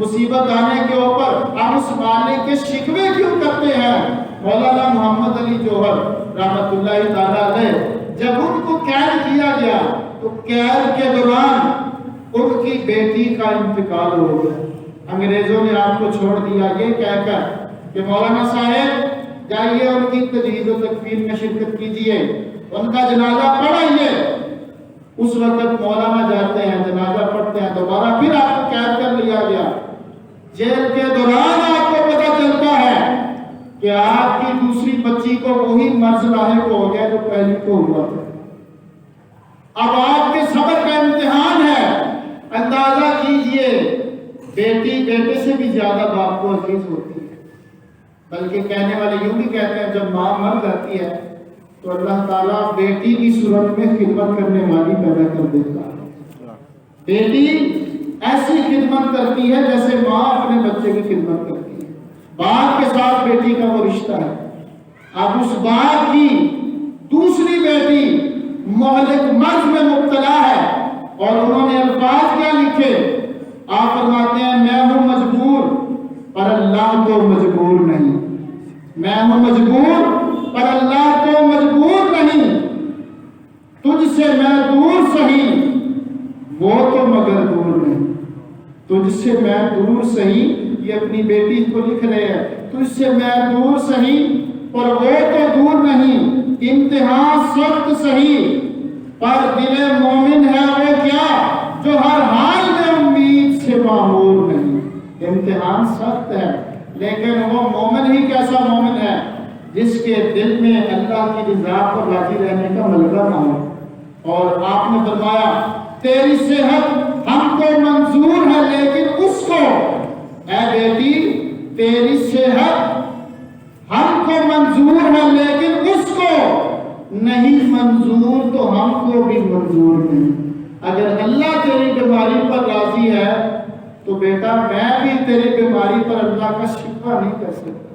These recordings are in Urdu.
مصیبت آنے کے اوپر ہم اس مالک کے شکوے کیوں کرتے ہیں؟ مولانا محمد علی جوہر رحمت اللہ تعالیٰ علیہ جب ان کو قید کیا گیا تو قید کے دوران ان کی بیٹی کا انتقال ہو گیا۔ انگریزوں نے آپ کو چھوڑ دیا یہ کہہ کر کہ مولانا صاحب جائیے ان کی تجہیز و تکفین میں شرکت کیجئے، ان کا جنازہ پڑھائیے۔ اس وقت مولانا جاتے ہیں، جنازہ پڑھتے ہیں، دوبارہ پھر آپ کو قید کر لیا گیا۔ جیل کے دوران آپ کو پتہ چلتا ہے کہ آپ کی دوسری بچی کو وہی مرض لاحق ہو گیا جو پہلی کو ہوا تھا۔ اب آپ کے صبر کا امتحان ہے۔ اندازہ کیجئے بیٹی بیٹے سے بھی زیادہ باپ کو عزیز ہوتی ہے، بلکہ کہنے والے یوں بھی کہتے ہیں جب ماں مر جاتی ہے تو اللہ تعالیٰ بیٹی کی صورت میں خدمت کرنے والی پیدا کر دیتا ہے۔ بیٹی ایسی خدمت کرتی ہے جیسے ماں اپنے بچے کی خدمت کرتی ہے۔ باپ کے ساتھ بیٹی کا وہ رشتہ ہے۔ اب اس باپ کی دوسری بیٹی مہلک مرض میں مبتلا ہے اور انہوں نے الفاظ کیا لکھے؟ آپ فرماتے ہیں میں ہوں مجبور پر اللہ تو مجبور نہیں، میں ہوں مجبور پر اللہ تو مجبور نہیں، تجھ سے میں دور سہی وہ تو مگر دور نہیں، تجھ سے میں دور سہی، یہ اپنی بیٹی کو لکھ رہے ہیں، تجھ سے میں دور سہی پر وہ تو دور نہیں، امتحان سخت سہی پر دل مومن ہے وہ کیا جو ہر حال میں امید سے معمور نہیں۔ امتحان سخت ہے لیکن وہ مومن ہی کیسا مومن ہے جس کے دل میں اللہ کی رضا پر راضی رہنے کا ملکہ نہ ہو۔ اور آپ نے فرمایا تیری صحت ہم کو منظور ہے لیکن اس کو، اے بیٹی تیری صحت ہم کو منظور ہے لیکن اس کو نہیں منظور تو ہم کو بھی منظور نہیں۔ اگر اللہ تیری بیماری پر راضی ہے تو بیٹا میں بھی تیری بیماری پر اللہ کا شکوہ نہیں کر سکتا۔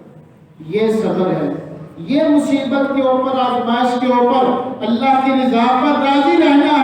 یہ صبر ہے، یہ مصیبت کے اوپر، آزمائش کے اوپر اللہ کی رضا پر راضی رہنا ہے۔